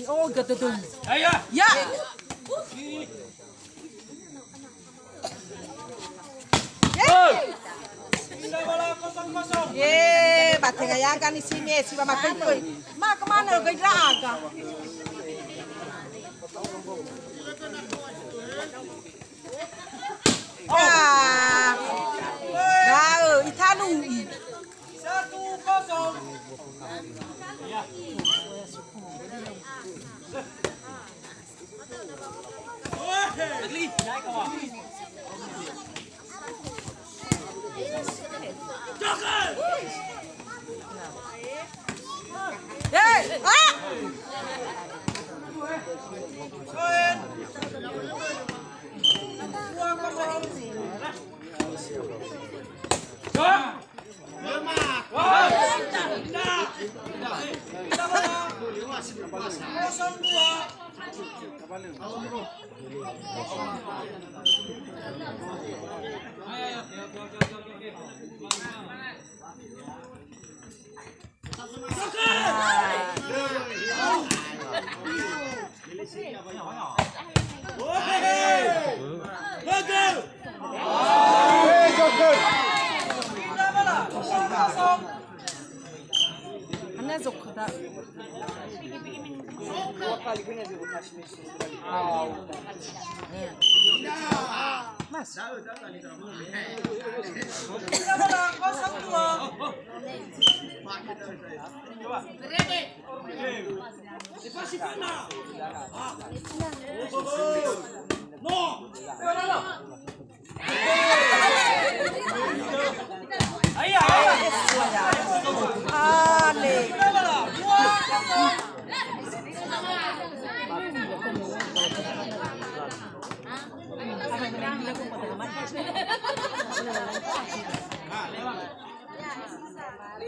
Oh, gitu tuh. Ayo. Ya. Ye, bate ngayakan di sini si mama koi. Ma kemana koi raga? Ah, dah, itanu. 1-0. Beli, naik kawan. Joker. Hey, ah!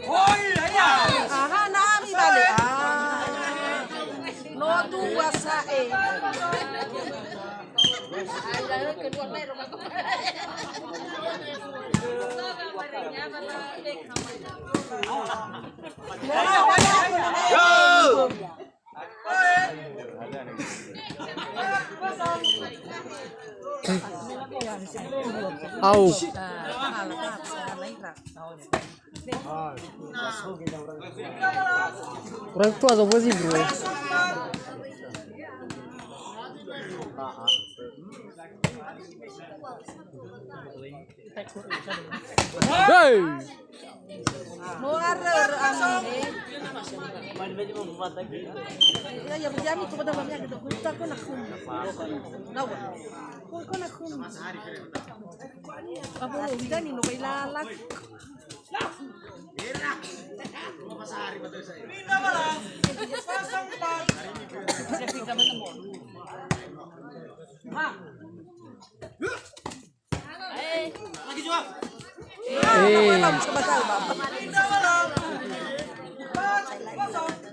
Poin. เอาorang tua apa sih bro? Hey! Ya berjami kepada mamanya gitu. Kita kau nak kum. Nawa. Kau nak kum. Apa lo kita ni no bailalat. Pindah malam. 0-4. Lagi juga. Pindah malam. 4-0.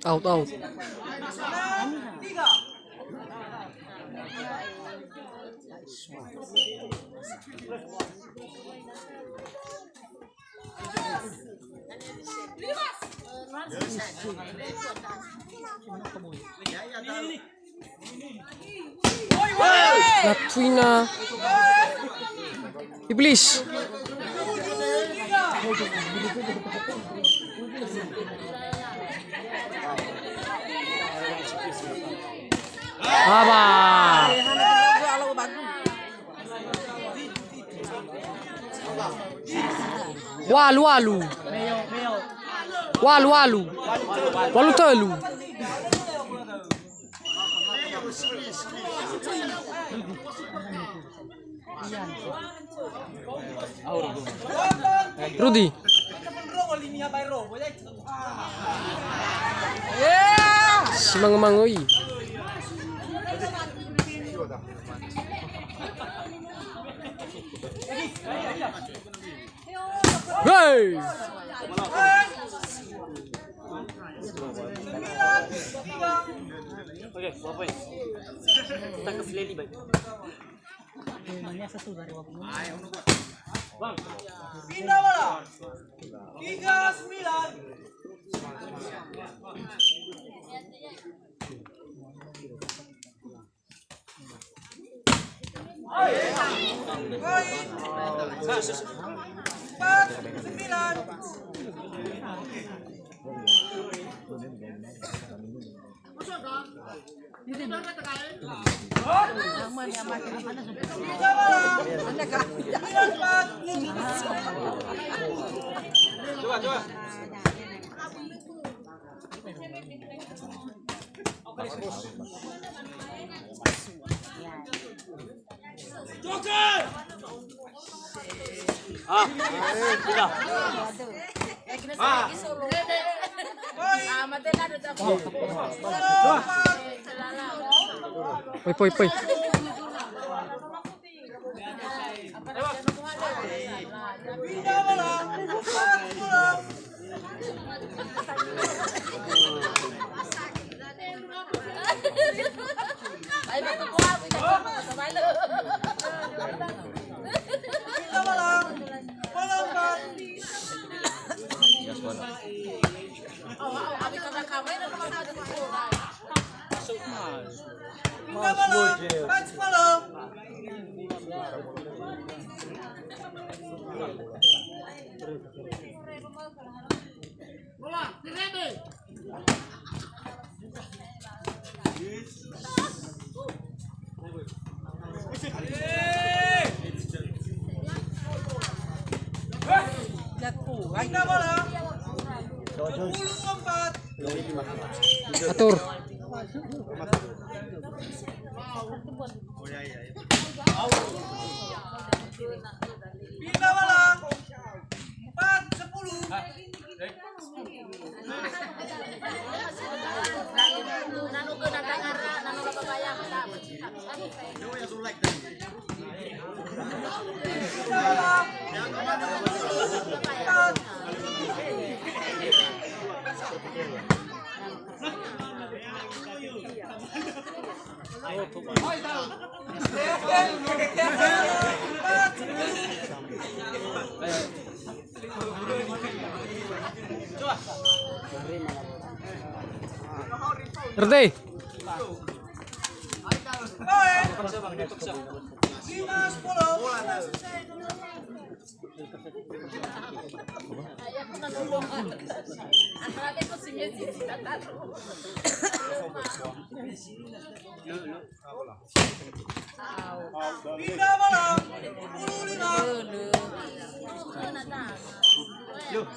Out, out. 6-3. Latwina. Iblis. Apa? Walu walu. Walu walu. Walu telu. Rudy. Si mangoy. Hey! Oke, apa ya? Kita ke Fileli baik. Bang, Pindah bola. 3-9. Poi. Pindah bola. 4-10. Pindah bola. Bola 4. Pindah bola. 4. Pindah bola. 10-4. Atur. Pindah bola. 4-10. Rete. 5-10. Pindah bola. 10.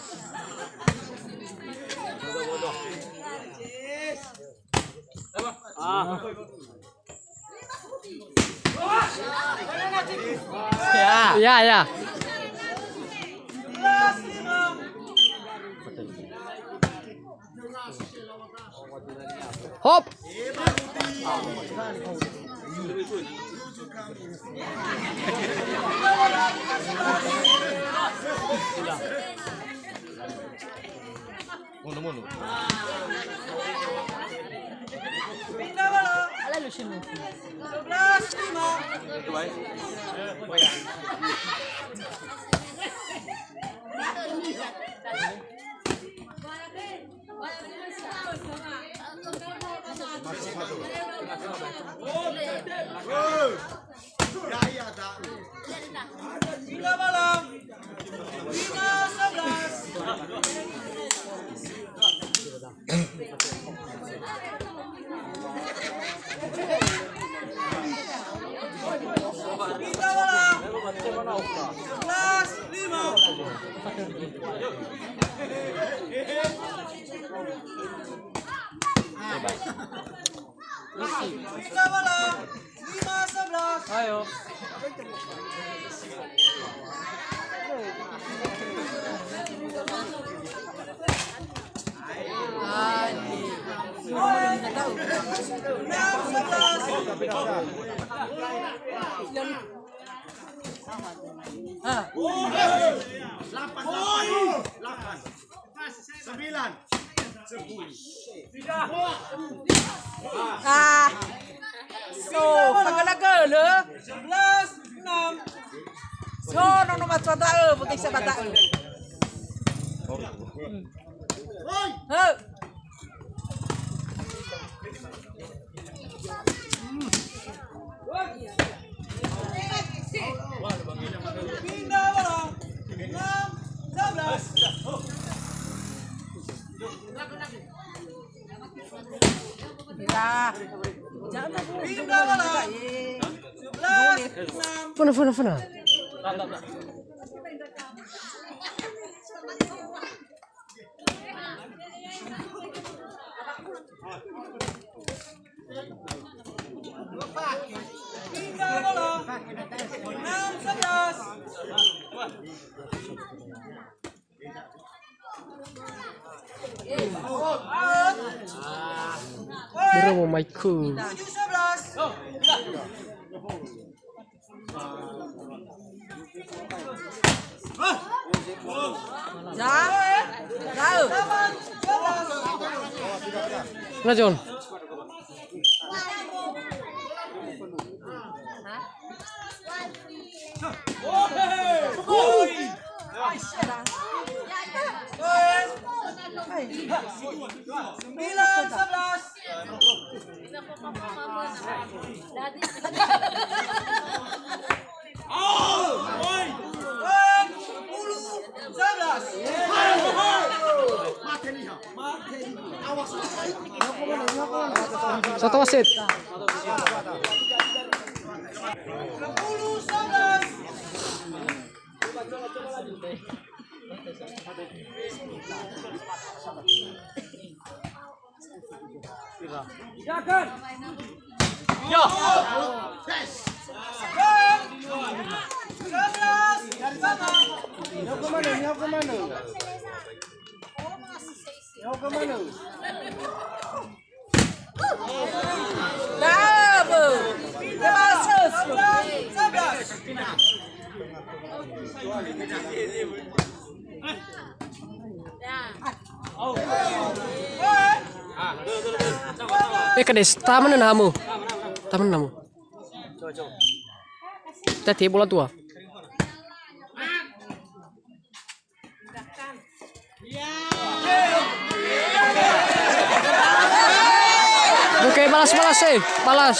Ya. Hop. Munu. Pindah bola. Ala lu sini. 11-5. Pindah bola. 5-11. Ayo. So, naga-naga le. 11-6. So, nong bata putih sa bata. Pindah bola. 6-11. Pindah bola. 11-6. Fana. Pindah bola. 6-11. Berapa Michael? 7-11. Nah John. Satu wasit. Yo. Kades, taman na mo. Coba. Tadi bola tua. Oke, balas.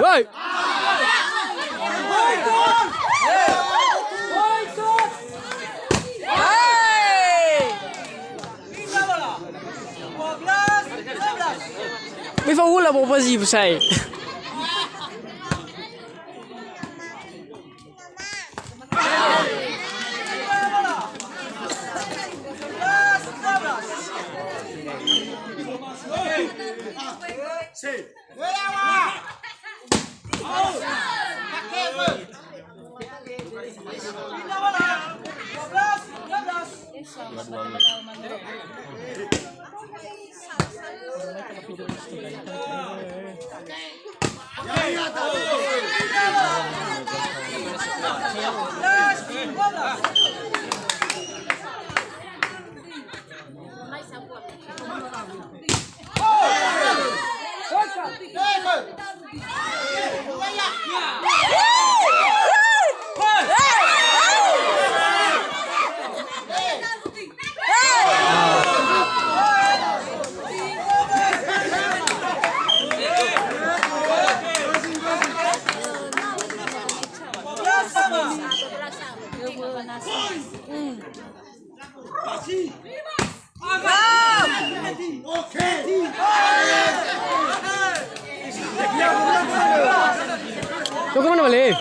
Woi. May faula mo pa si Busay. Kau kemana balik?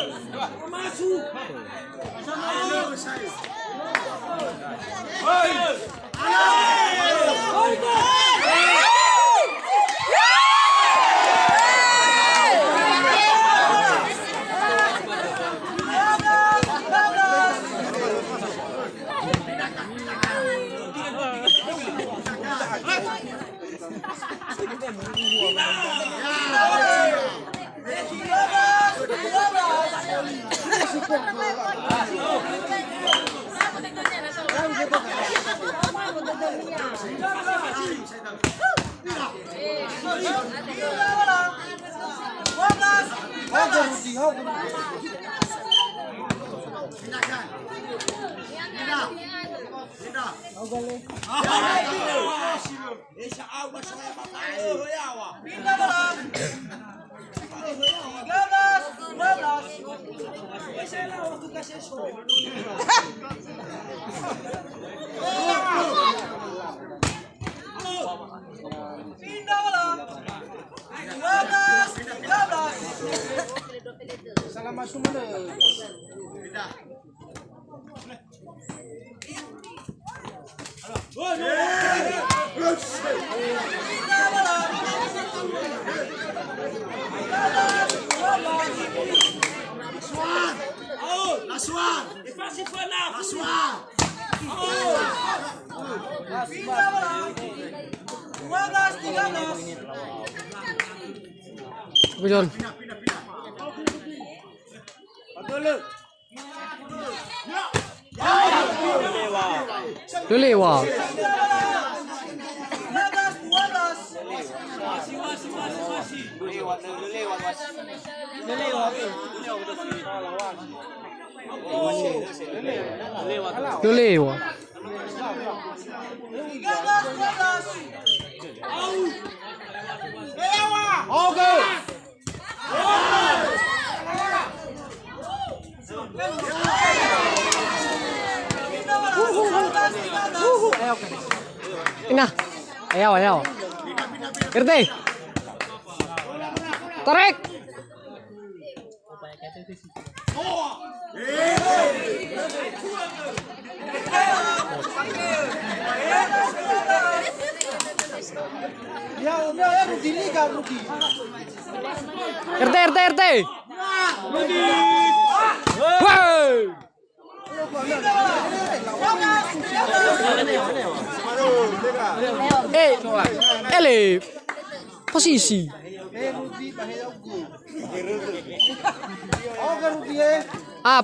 John. Lu lewat. Lu lewat. Ina, ayaw. Irte. Tarik. RT. Wow. Ele. Posisi.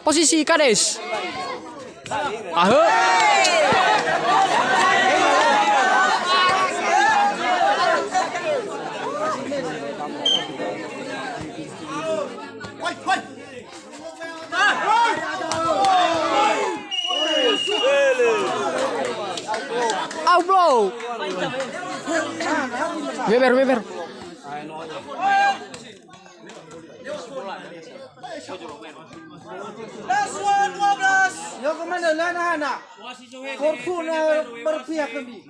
Posisi Kades. Bro. Beber. Yo kemana lah anak? Fortuna berpihak ke ni.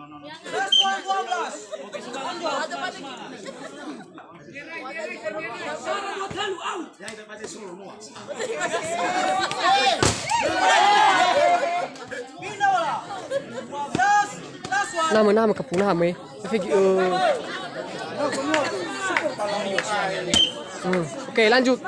Nama kapung nama. Oke, lanjut.